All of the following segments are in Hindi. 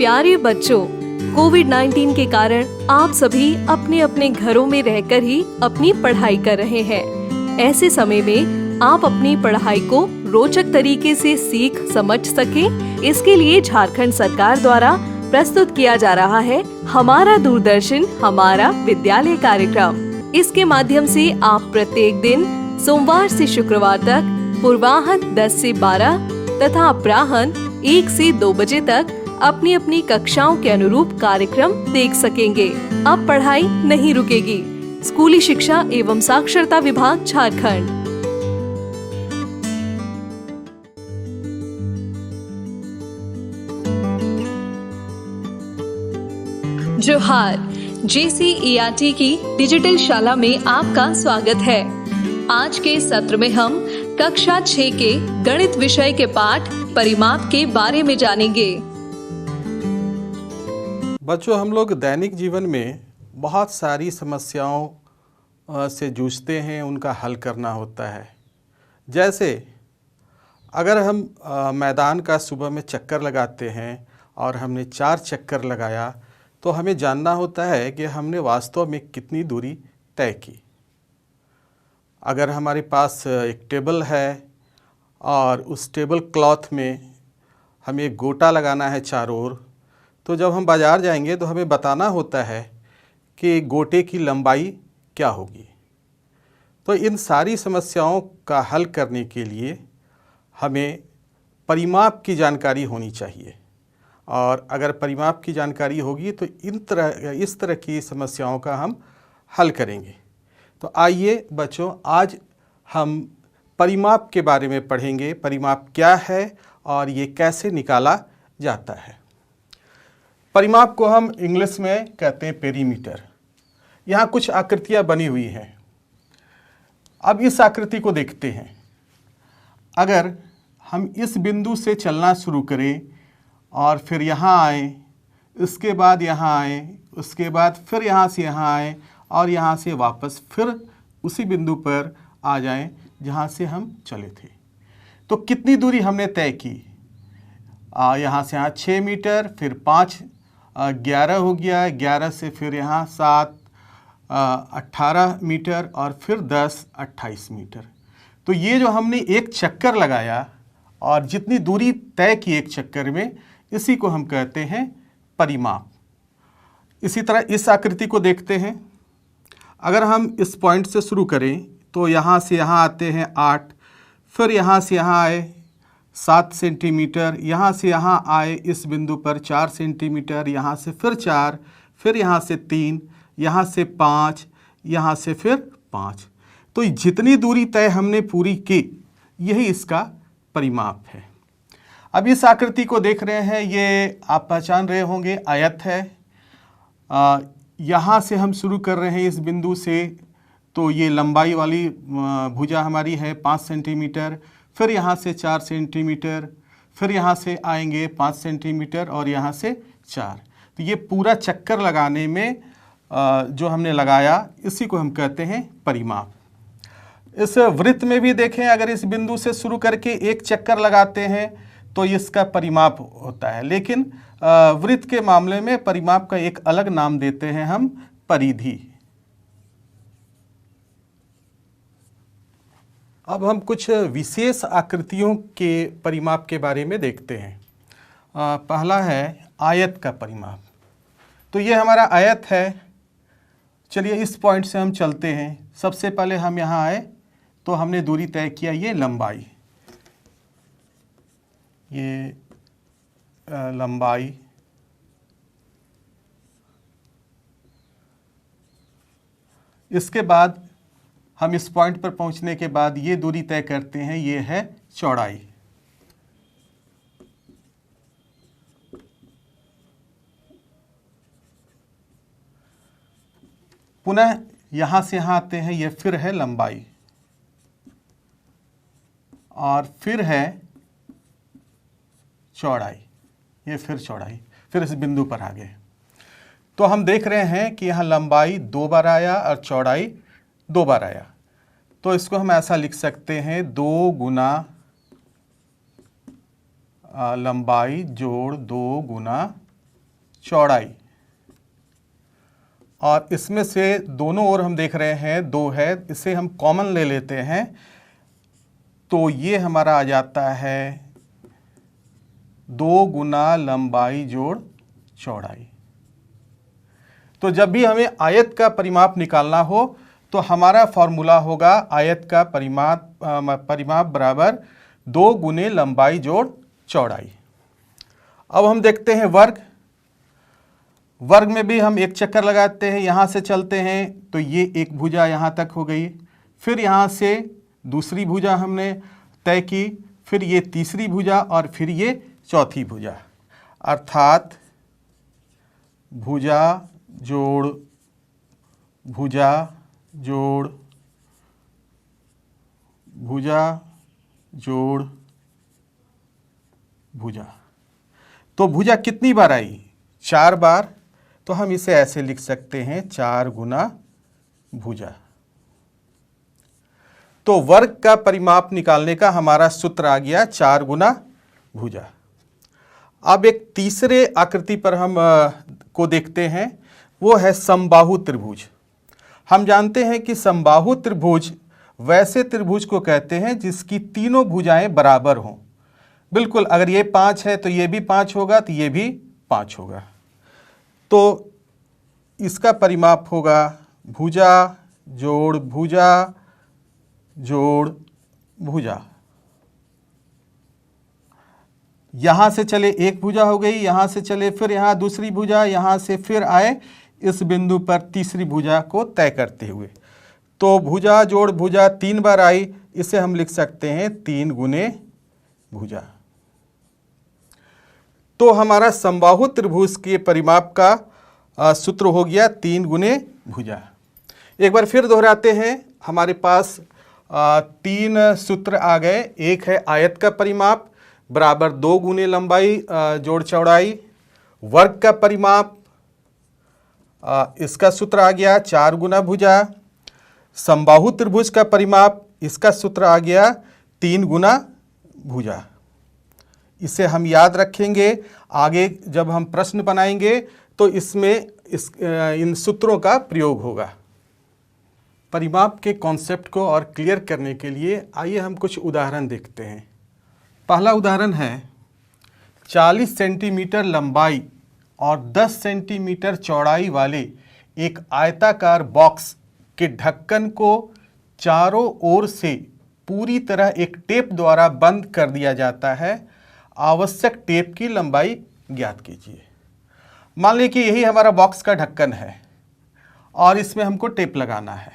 प्यारे बच्चों, कोविड-19 के कारण आप सभी अपने अपने घरों में रहकर ही अपनी पढ़ाई कर रहे हैं। ऐसे समय में आप अपनी पढ़ाई को रोचक तरीके से सीख समझ सकें, इसके लिए झारखंड सरकार द्वारा प्रस्तुत किया जा रहा है हमारा दूरदर्शन हमारा विद्यालय कार्यक्रम। इसके माध्यम से आप प्रत्येक दिन सोमवार से शुक्रवार तक पूर्वाह्न 10 से 12 तथा अपराह्न 1 से 2 बजे तक अपनी अपनी कक्षाओं के अनुरूप कार्यक्रम देख सकेंगे। अब पढ़ाई नहीं रुकेगी। स्कूली शिक्षा एवं साक्षरता विभाग झारखंड। जोहार, JCERT की डिजिटल शाला में आपका स्वागत है। आज के सत्र में हम कक्षा 6 के गणित विषय के पाठ परिमाप के बारे में जानेंगे। बच्चों, हम लोग दैनिक जीवन में बहुत सारी समस्याओं से जूझते हैं, उनका हल करना होता है। जैसे अगर हम मैदान का सुबह में चक्कर लगाते हैं और हमने 4 चक्कर लगाया तो हमें जानना होता है कि हमने वास्तव में कितनी दूरी तय की। अगर हमारे पास एक टेबल है और उस टेबल क्लॉथ में हमें एक गोटा लगाना है चारों ओर, तो जब हम बाज़ार जाएंगे तो हमें बताना होता है कि गोटे की लंबाई क्या होगी। तो इन सारी समस्याओं का हल करने के लिए हमें परिमाप की जानकारी होनी चाहिए, और अगर परिमाप की जानकारी होगी तो इस तरह की समस्याओं का हम हल करेंगे। तो आइए बच्चों, आज हम परिमाप के बारे में पढ़ेंगे। परिमाप क्या है और ये कैसे निकाला जाता है। परिमाप को हम इंग्लिश में कहते हैं पेरीमीटर। यहाँ कुछ आकृतियाँ बनी हुई हैं। अब इस आकृति को देखते हैं। अगर हम इस बिंदु से चलना शुरू करें और फिर यहाँ आए, उसके बाद यहाँ आए, उसके बाद फिर यहाँ से यहाँ आए और यहाँ से वापस फिर उसी बिंदु पर आ जाएं जहाँ से हम चले थे, तो कितनी दूरी हमने तय की। यहाँ से यहाँ 6 मीटर, फिर 5 11 हो गया, 11 से फिर यहाँ 7 18 मीटर और फिर 10 28 मीटर। तो ये जो हमने एक चक्कर लगाया और जितनी दूरी तय की एक चक्कर में, इसी को हम कहते हैं परिमाप। इसी तरह इस आकृति को देखते हैं। अगर हम इस पॉइंट से शुरू करें तो यहाँ से यहाँ आते हैं 8, फिर यहाँ से यहाँ आए 7 सेंटीमीटर, यहाँ से यहाँ आए इस बिंदु पर 4 सेंटीमीटर, यहाँ से फिर 4, फिर यहाँ से 3, यहाँ से 5, यहाँ से फिर 5। तो जितनी दूरी तय हमने पूरी की, यही इसका परिमाप है। अब इस आकृति को देख रहे हैं, ये आप पहचान रहे होंगे, आयत है। यहाँ से हम शुरू कर रहे हैं इस बिंदु से, तो ये लंबाई वाली भुजा हमारी है 5 सेंटीमीटर, फिर यहाँ से 4 सेंटीमीटर, फिर यहाँ से आएंगे 5 सेंटीमीटर और यहाँ से 4। तो ये पूरा चक्कर लगाने में जो हमने लगाया, इसी को हम कहते हैं परिमाप। इस वृत्त में भी देखें, अगर इस बिंदु से शुरू करके एक चक्कर लगाते हैं तो इसका परिमाप होता है, लेकिन वृत्त के मामले में परिमाप का एक अलग नाम देते हैं हम, परिधि। अब हम कुछ विशेष आकृतियों के परिमाप के बारे में देखते हैं। पहला है आयत का परिमाप। तो ये हमारा आयत है। चलिए इस पॉइंट से हम चलते हैं। सबसे पहले हम यहाँ आए तो हमने दूरी तय किया, ये लंबाई, ये लंबाई। इसके बाद हम इस पॉइंट पर पहुंचने के बाद ये दूरी तय करते हैं, ये है चौड़ाई। पुनः यहाँ से यहाँ आते हैं, ये फिर है लंबाई और फिर है चौड़ाई, ये फिर चौड़ाई, फिर इस बिंदु पर आ गए। तो हम देख रहे हैं कि यहाँ लंबाई 2 बार आया और चौड़ाई 2 बार आया। तो इसको हम ऐसा लिख सकते हैं, 2 गुना लंबाई जोड़ 2 गुना चौड़ाई, और इसमें से दोनों ओर हम देख रहे हैं 2 है, इसे हम कॉमन ले लेते हैं, तो ये हमारा आ जाता है 2 गुना लंबाई जोड़ चौड़ाई। तो जब भी हमें आयत का परिमाप निकालना हो तो हमारा फॉर्मूला होगा आयत का परिमाप बराबर 2 गुने लंबाई जोड़ चौड़ाई। अब हम देखते हैं वर्ग। वर्ग में भी हम एक चक्कर लगाते हैं, यहाँ से चलते हैं तो ये एक भुजा यहाँ तक हो गई, फिर यहाँ से दूसरी भुजा हमने तय की, फिर ये तीसरी भुजा और फिर ये चौथी भुजा, अर्थात भुजा जोड़ भुजा जोड़ भुजा जोड़ भुजा। तो भुजा कितनी बार आई? 4 बार। तो हम इसे ऐसे लिख सकते हैं 4 गुना भुजा। तो वर्ग का परिमाप निकालने का हमारा सूत्र आ गया 4 गुना भुजा। अब एक तीसरे आकृति पर हम को देखते हैं, वो है समबाहु त्रिभुज। हम जानते हैं कि समबाहु त्रिभुज वैसे त्रिभुज को कहते हैं जिसकी तीनों भुजाएं बराबर हों। बिल्कुल, अगर ये 5 है तो ये भी 5 होगा, तो ये भी 5 होगा। तो इसका परिमाप होगा भुजा जोड़ भुजा जोड़ भुजा। यहाँ से चले एक भुजा हो गई, यहाँ से चले फिर यहाँ दूसरी भुजा, यहाँ से फिर आए इस बिंदु पर तीसरी भुजा को तय करते हुए। तो भुजा जोड़ भुजा 3 बार आई, इसे हम लिख सकते हैं 3 गुने भुजा। तो हमारा समबाहु त्रिभुज के परिमाप का सूत्र हो गया 3 गुने भुजा। एक बार फिर दोहराते हैं, हमारे पास 3 सूत्र आ गए। एक है आयत का परिमाप बराबर 2 गुने लंबाई जोड़ चौड़ाई। वर्ग का परिमाप, इसका सूत्र आ गया 4 गुना भुजा। समबाहु त्रिभुज का परिमाप, इसका सूत्र आ गया 3 गुना भुजा। इसे हम याद रखेंगे, आगे जब हम प्रश्न बनाएंगे तो इसमें इन सूत्रों का प्रयोग होगा। परिमाप के कॉन्सेप्ट को और क्लियर करने के लिए आइए हम कुछ उदाहरण देखते हैं। पहला उदाहरण है 40 सेंटीमीटर लंबाई और 10 सेंटीमीटर चौड़ाई वाले एक आयताकार बॉक्स के ढक्कन को चारों ओर से पूरी तरह एक टेप द्वारा बंद कर दिया जाता है। आवश्यक टेप की लंबाई ज्ञात कीजिए। मान लीजिए कि यही हमारा बॉक्स का ढक्कन है और इसमें हमको टेप लगाना है।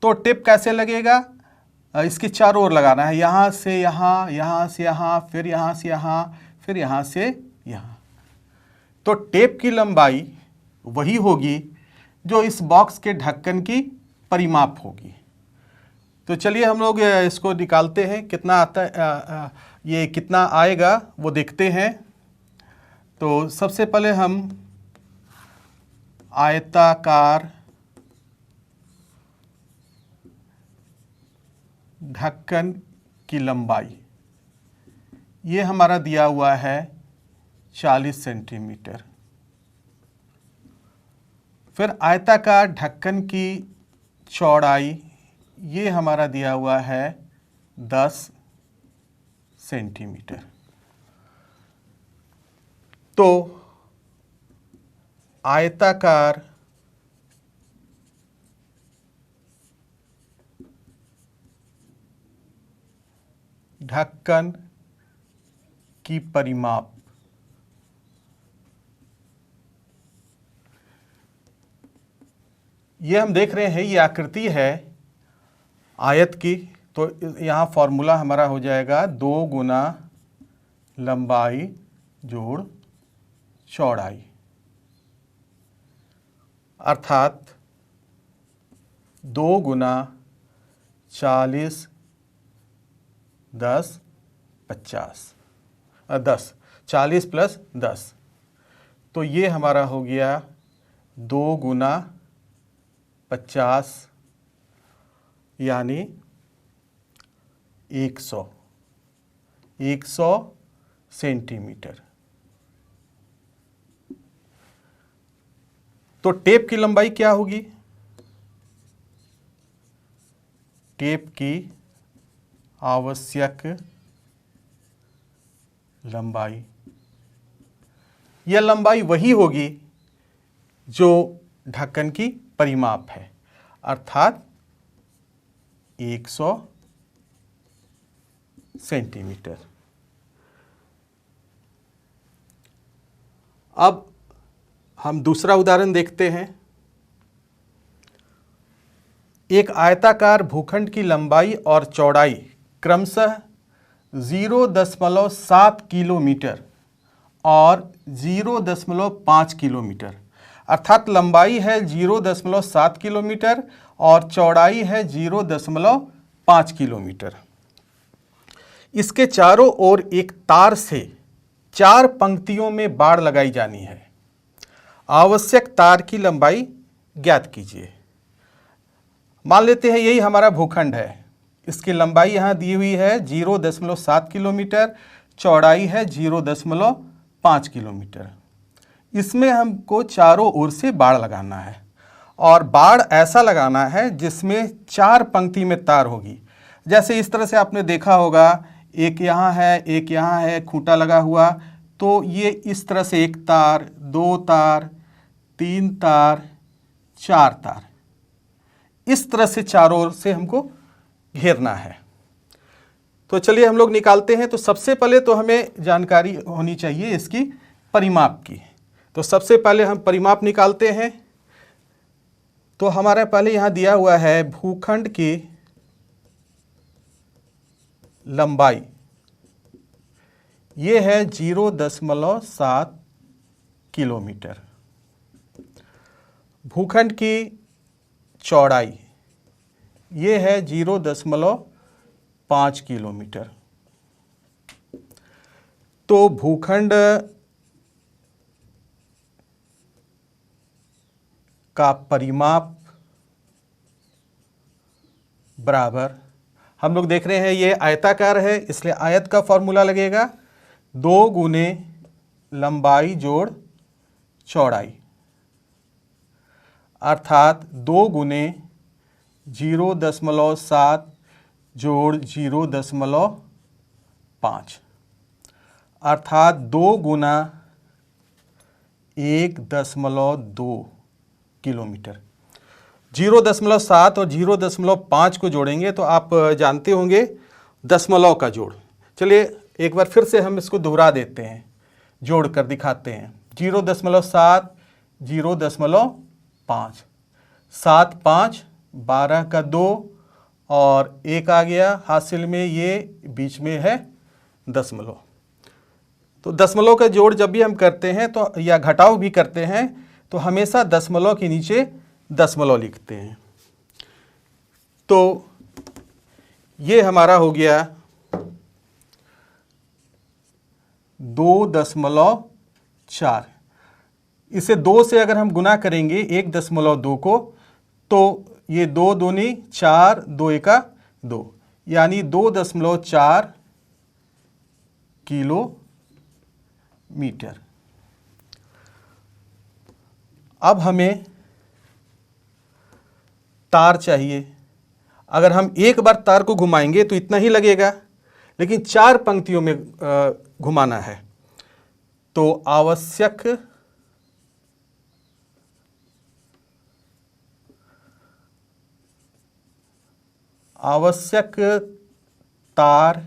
तो टेप कैसे लगेगा? इसके चारों ओर लगाना है, यहाँ से यहाँ, यहाँ से यहाँ, फिर यहाँ से यहाँ, फिर यहाँ से यहाँ। तो टेप की लंबाई वही होगी जो इस बॉक्स के ढक्कन की परिमाप होगी। तो चलिए हम लोग इसको निकालते हैं, कितना आता है, ये कितना आएगा वो देखते हैं। तो सबसे पहले हम आयताकार ढक्कन की लंबाई, ये हमारा दिया हुआ है 40 सेंटीमीटर। फिर आयताकार ढक्कन की चौड़ाई, ये हमारा दिया हुआ है 10 सेंटीमीटर। तो आयताकार ढक्कन की परिमाप, ये हम देख रहे हैं, ये आकृति है आयत की। तो यहाँ फॉर्मूला हमारा हो जाएगा 2 गुना लंबाई जोड़ चौड़ाई, अर्थात 2 गुना 40 10 50 10 40 प्लस 10, तो ये हमारा हो गया 2 गुना 50 यानी 100 सेंटीमीटर। तो टेप की लंबाई क्या होगी? टेप की आवश्यक लंबाई, यह लंबाई वही होगी जो ढक्कन की परिमाप है, अर्थात 100 सेंटीमीटर। अब हम दूसरा उदाहरण देखते हैं। एक आयताकार भूखंड की लंबाई और चौड़ाई क्रमशः 0.7 किलोमीटर और 0.5 किलोमीटर, अर्थात लंबाई है 0.7 किलोमीटर और चौड़ाई है 0.5 किलोमीटर। इसके चारों ओर एक तार से 4 पंक्तियों में बाड़ लगाई जानी है। आवश्यक तार की लंबाई ज्ञात कीजिए। मान लेते हैं यही हमारा भूखंड है, इसकी लंबाई यहाँ दी हुई है 0.7 किलोमीटर, चौड़ाई है 0.5 किलोमीटर। इसमें हमको चारों ओर से बाड़ लगाना है और बाड़ ऐसा लगाना है जिसमें 4 पंक्ति में तार होगी। जैसे इस तरह से आपने देखा होगा, एक यहाँ है, एक यहाँ है, खूंटा लगा हुआ, तो ये इस तरह से 1 तार, 2 तार, 3 तार, 4 तार, इस तरह से चारों ओर से हमको घेरना है। तो चलिए हम लोग निकालते हैं। तो सबसे पहले तो हमें जानकारी होनी चाहिए इसकी परिमाप की। तो सबसे पहले हम परिमाप निकालते हैं। तो हमारा पहले यहाँ दिया हुआ है भूखंड की लंबाई, ये है 0.7 किलोमीटर। भूखंड की चौड़ाई ये है 0.5 किलोमीटर। तो भूखंड का परिमाप बराबर, हम लोग देख रहे हैं ये आयताकार है, इसलिए आयत का फॉर्मूला लगेगा 2 गुने लंबाई जोड़ चौड़ाई, अर्थात 2 गुने 0.7 जोड़ 0.5, अर्थात 2 गुना 1.2 किलोमीटर। 0.7 और 0.5 को जोड़ेंगे तो आप जानते होंगे दशमलव का जोड़। चलिए एक बार फिर से हम इसको दोहरा देते हैं, जोड़ कर दिखाते हैं। 0.7, 0.5, 7 5 12 का 2 और 1 आ गया हासिल में, ये बीच में है दशमलव। तो दशमलव का जोड़ जब भी हम करते हैं तो या घटाव भी करते हैं तो हमेशा दशमलव के नीचे दशमलव लिखते हैं। तो ये हमारा हो गया 2.4। इसे 2 से अगर हम गुना करेंगे 1.2 को, तो ये 2 दूनी 4, 2 एका 2, यानी 2.4 किलोमीटर। अब हमें तार चाहिए। अगर हम एक बार तार को घुमाएंगे तो इतना ही लगेगा, लेकिन 4 पंक्तियों में घुमाना है। तो आवश्यक तार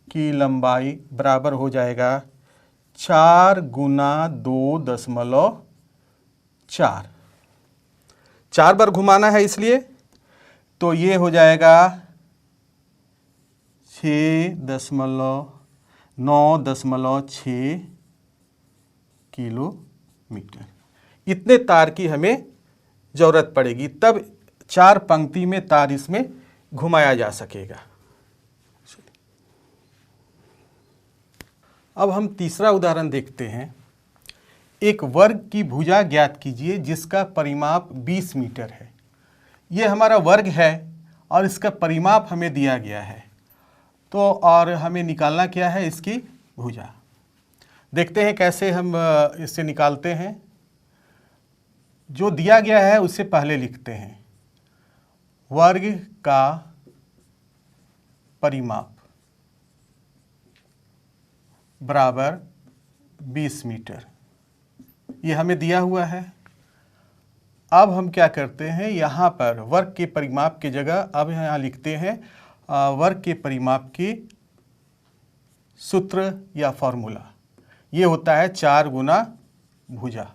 की लंबाई बराबर हो जाएगा 4 गुना 2.4। 4 बार घुमाना है इसलिए, तो ये हो जाएगा 9.6 किलोमीटर। इतने तार की हमें ज़रूरत पड़ेगी, तब 4 पंक्ति में तार इसमें घुमाया जा सकेगा। अब हम तीसरा उदाहरण देखते हैं। एक वर्ग की भुजा ज्ञात कीजिए जिसका परिमाप 20 मीटर है। ये हमारा वर्ग है और इसका परिमाप हमें दिया गया है। तो और हमें निकालना क्या है, इसकी भुजा। देखते हैं कैसे हम इससे निकालते हैं। जो दिया गया है उसे पहले लिखते हैं। वर्ग का परिमाप बराबर 20 मीटर, ये हमें दिया हुआ है। अब हम क्या करते हैं, यहाँ पर वर्ग के परिमाप की जगह अब यहाँ लिखते हैं वर्ग के परिमाप की सूत्र या फॉर्मूला। ये होता है 4 गुना भुजा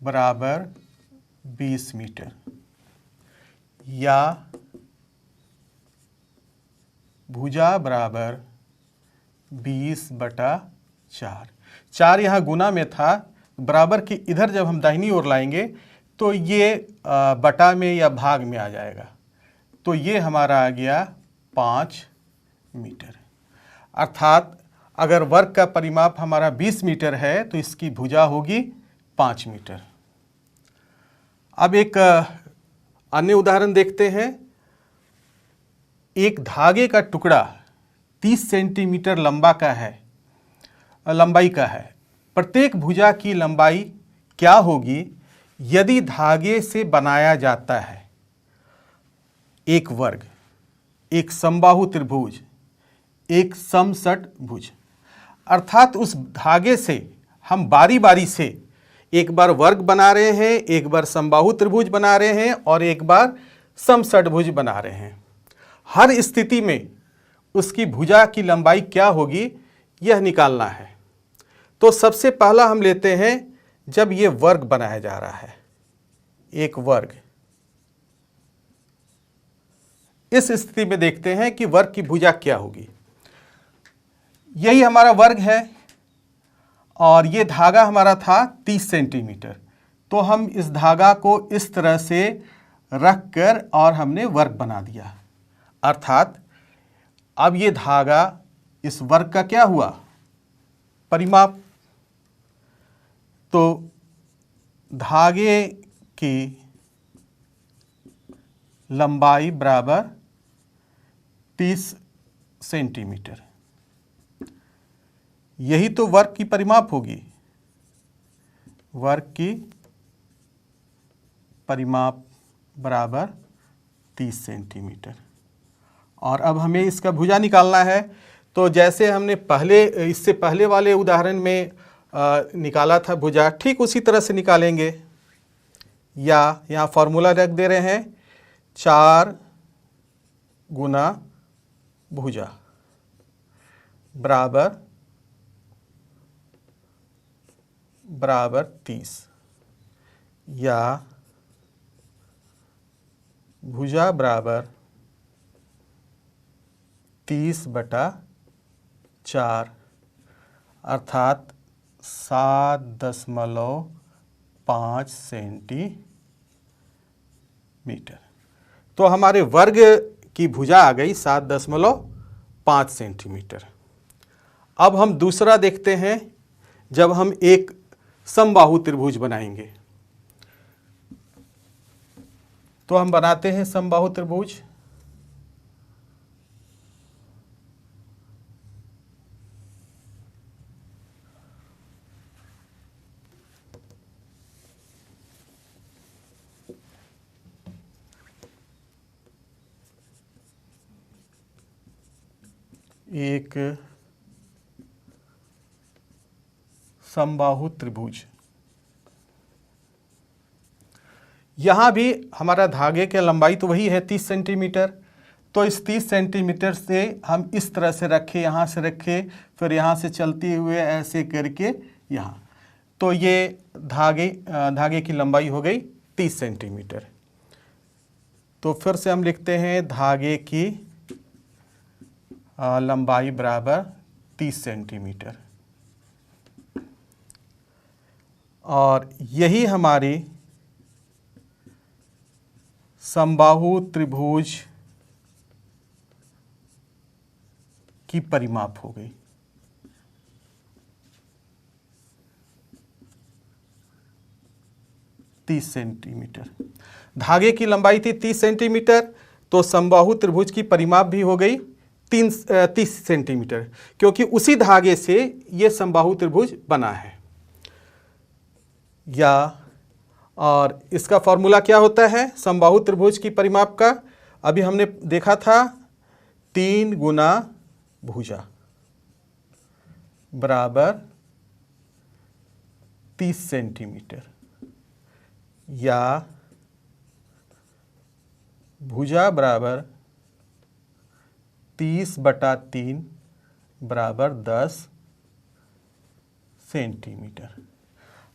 बराबर 20 मीटर, या भुजा बराबर 20/4। 4 यहाँ गुना में था, बराबर की इधर जब हम दाहिनी ओर लाएंगे तो ये बटा में या भाग में आ जाएगा, तो ये हमारा आ गया 5 मीटर। अर्थात अगर वर्ग का परिमाप हमारा 20 मीटर है तो इसकी भुजा होगी 5 मीटर। अब एक अन्य उदाहरण देखते हैं। एक धागे का टुकड़ा 30 सेंटीमीटर लंबाई का है। प्रत्येक भुजा की लंबाई क्या होगी यदि धागे से बनाया जाता है एक वर्ग, एक समबाहु त्रिभुज, एक समषटभुज। अर्थात उस धागे से हम बारी बारी से एक बार वर्ग बना रहे हैं, एक बार समबाहु त्रिभुज बना रहे हैं और एक बार समषटभुज बना रहे हैं। हर स्थिति में उसकी भुजा की लंबाई क्या होगी यह निकालना है। तो सबसे पहला हम लेते हैं जब ये वर्ग बनाया जा रहा है, एक वर्ग। इस स्थिति में देखते हैं कि वर्ग की भुजा क्या होगी। यही हमारा वर्ग है और ये धागा हमारा था 30 सेंटीमीटर, तो हम इस धागा को इस तरह से रख कर और हमने वर्ग बना दिया। अर्थात अब ये धागा इस वर्ग का क्या हुआ, परिमाप। तो धागे की लंबाई बराबर 30 सेंटीमीटर, यही तो वर्ग की परिमाप होगी। वर्ग की परिमाप बराबर 30 सेंटीमीटर। और अब हमें इसका भुजा निकालना है। तो जैसे हमने इससे पहले वाले उदाहरण में निकाला था भुजा, ठीक उसी तरह से निकालेंगे। या यहाँ फॉर्मूला रख दे रहे हैं 4 गुना भुजा बराबर 30, या भुजा बराबर 30/4 अर्थात 7.5 सेंटीमीटर। तो हमारे वर्ग की भुजा आ गई 7.5 सेंटीमीटर। अब हम दूसरा देखते हैं जब हम एक समबाहु त्रिभुज बनाएंगे। तो हम बनाते हैं समबाहु त्रिभुज। एक समबाहु त्रिभुज। यहाँ भी हमारा धागे की लंबाई तो वही है 30 सेंटीमीटर। तो इस 30 सेंटीमीटर से हम इस तरह से रखें, यहाँ से रखें, फिर यहाँ से चलते हुए ऐसे करके यहाँ, तो ये धागे की लंबाई हो गई 30 सेंटीमीटर। तो फिर से हम लिखते हैं धागे की लंबाई बराबर 30 सेंटीमीटर। और यही हमारी समबाहु त्रिभुज की परिमाप हो गई। तीस सेंटीमीटर। धागे की लंबाई थी 30 सेंटीमीटर, तो समबाहु त्रिभुज की परिमाप भी हो गई 30 सेंटीमीटर, क्योंकि उसी धागे से ये समबाहु त्रिभुज बना है। या, और इसका फॉर्मूला क्या होता है समबाहु त्रिभुज की परिमाप का? अभी हमने देखा था 3 गुना भुजा बराबर 30 सेंटीमीटर, या भुजा बराबर 30/3 बराबर 10 सेंटीमीटर।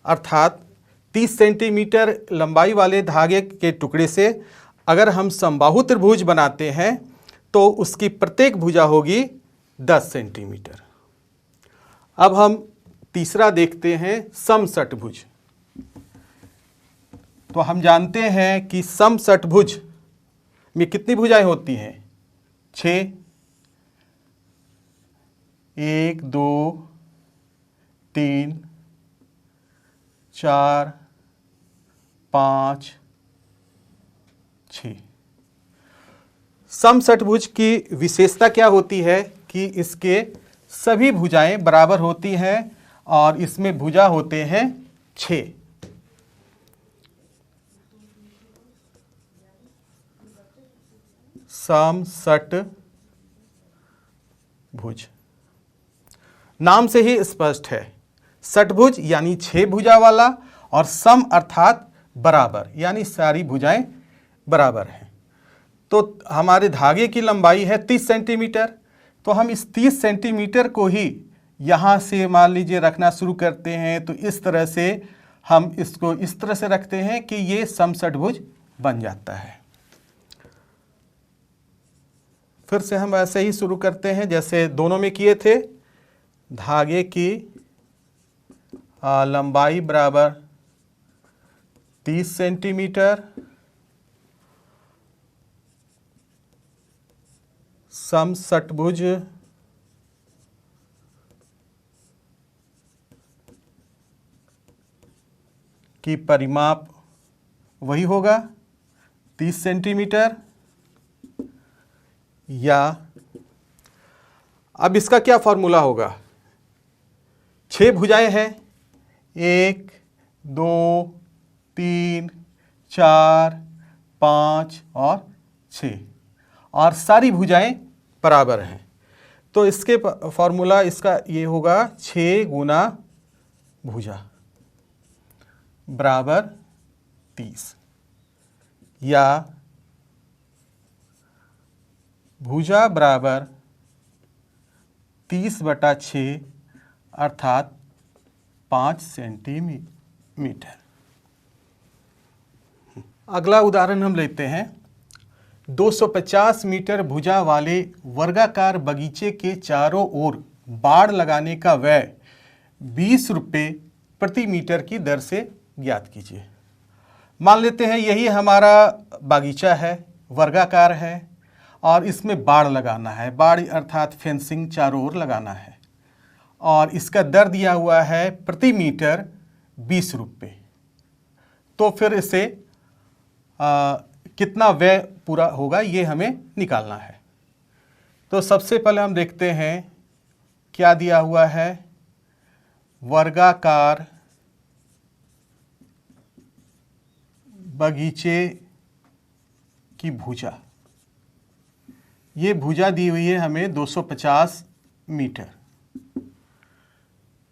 अर्थात 30 सेंटीमीटर लंबाई वाले धागे के टुकड़े से अगर हम समबाहु त्रिभुज बनाते हैं तो उसकी प्रत्येक भुजा होगी 10 सेंटीमीटर। अब हम तीसरा देखते हैं समषटभुज। तो हम जानते हैं कि समषटभुज में कितनी भुजाएं होती हैं? 6, 1 2 3 4 5 6। समषटभुज की विशेषता क्या होती है कि इसके सभी भुजाएं बराबर होती हैं और इसमें भुजा होते हैं 6। समषटभुज नाम से ही स्पष्ट है, षटभुज यानी 6 भुजा वाला, और सम अर्थात बराबर यानी सारी भुजाएं बराबर हैं। तो हमारे धागे की लंबाई है 30 सेंटीमीटर, तो हम इस 30 सेंटीमीटर को ही यहाँ से मान लीजिए रखना शुरू करते हैं। तो इस तरह से हम इसको इस तरह से रखते हैं कि ये समषटभुज बन जाता है। फिर से हम ऐसे ही शुरू करते हैं जैसे दोनों में किए थे। धागे की लंबाई बराबर 30 सेंटीमीटर, समषटभुज की परिमाप वही होगा 30 सेंटीमीटर। या अब इसका क्या फॉर्मूला होगा? 6 भुजाएं हैं, 1 2 3 4 5 और 6, और सारी भुजाएं बराबर हैं। तो इसके फॉर्मूला इसका ये होगा 6 गुना भुजा बराबर 30, या भुजा बराबर 30/6 अर्थात 5 सेंटीमीटर। अगला उदाहरण हम लेते हैं। 250 मीटर भुजा वाले वर्गाकार बगीचे के चारों ओर बाड़ लगाने का व्यय 20 रुपये प्रति मीटर की दर से ज्ञात कीजिए। मान लेते हैं यही हमारा बागीचा है, वर्गाकार है, और इसमें बाड़ लगाना है। बाड़ अर्थात फेंसिंग चारों ओर लगाना है, और इसका दर दिया हुआ है प्रति मीटर 20 रुपये। तो फिर इसे कितना व्यय पूरा होगा ये हमें निकालना है। तो सबसे पहले हम देखते हैं क्या दिया हुआ है। वर्गाकार बगीचे की भुजा, ये भुजा दी हुई है हमें 250 मीटर।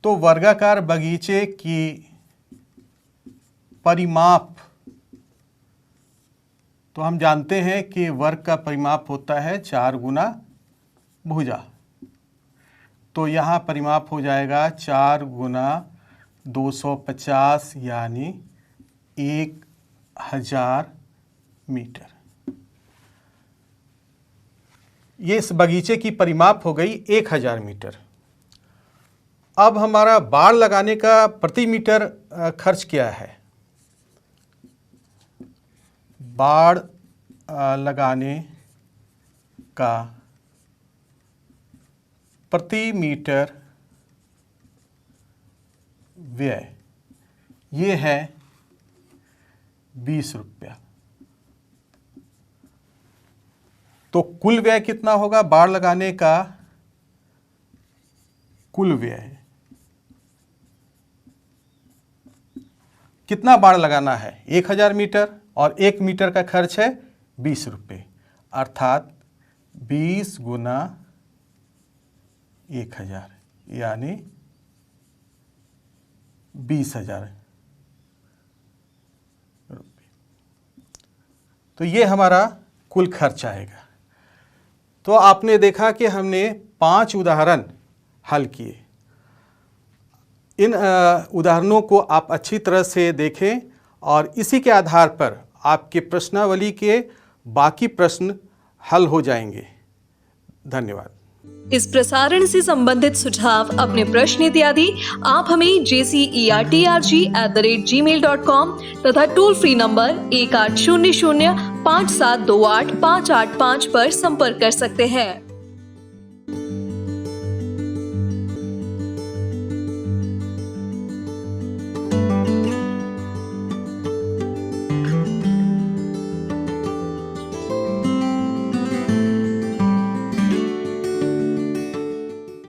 तो वर्गाकार बगीचे की परिमाप, तो हम जानते हैं कि वर्ग का परिमाप होता है 4 गुना भुजा। तो यहाँ परिमाप हो जाएगा 4 गुना 250 यानी 1000 मीटर। ये इस बगीचे की परिमाप हो गई 1000 मीटर। अब हमारा बाड़ लगाने का प्रति मीटर खर्च क्या है? बाड़ लगाने का प्रति मीटर व्यय ये है 20 रुपया। तो कुल व्यय कितना होगा? बाड़ लगाने का कुल व्यय कितना बाड़ लगाना है? 1000 मीटर, और 1 मीटर का खर्च है 20 रुपये, अर्थात 20 गुना 1000 यानी 20,000 रुपये। तो ये हमारा कुल खर्च आएगा। तो आपने देखा कि हमने 5 उदाहरण हल किए। इन उदाहरणों को आप अच्छी तरह से देखें और इसी के आधार पर आपके प्रश्नावली के बाकी प्रश्न हल हो जाएंगे। धन्यवाद। इस प्रसारण से संबंधित सुझाव, अपने प्रश्न इत्यादि आप हमें jcertrg@gmail.com तथा टोल फ्री नंबर 1800 5728 585 पर संपर्क कर सकते हैं।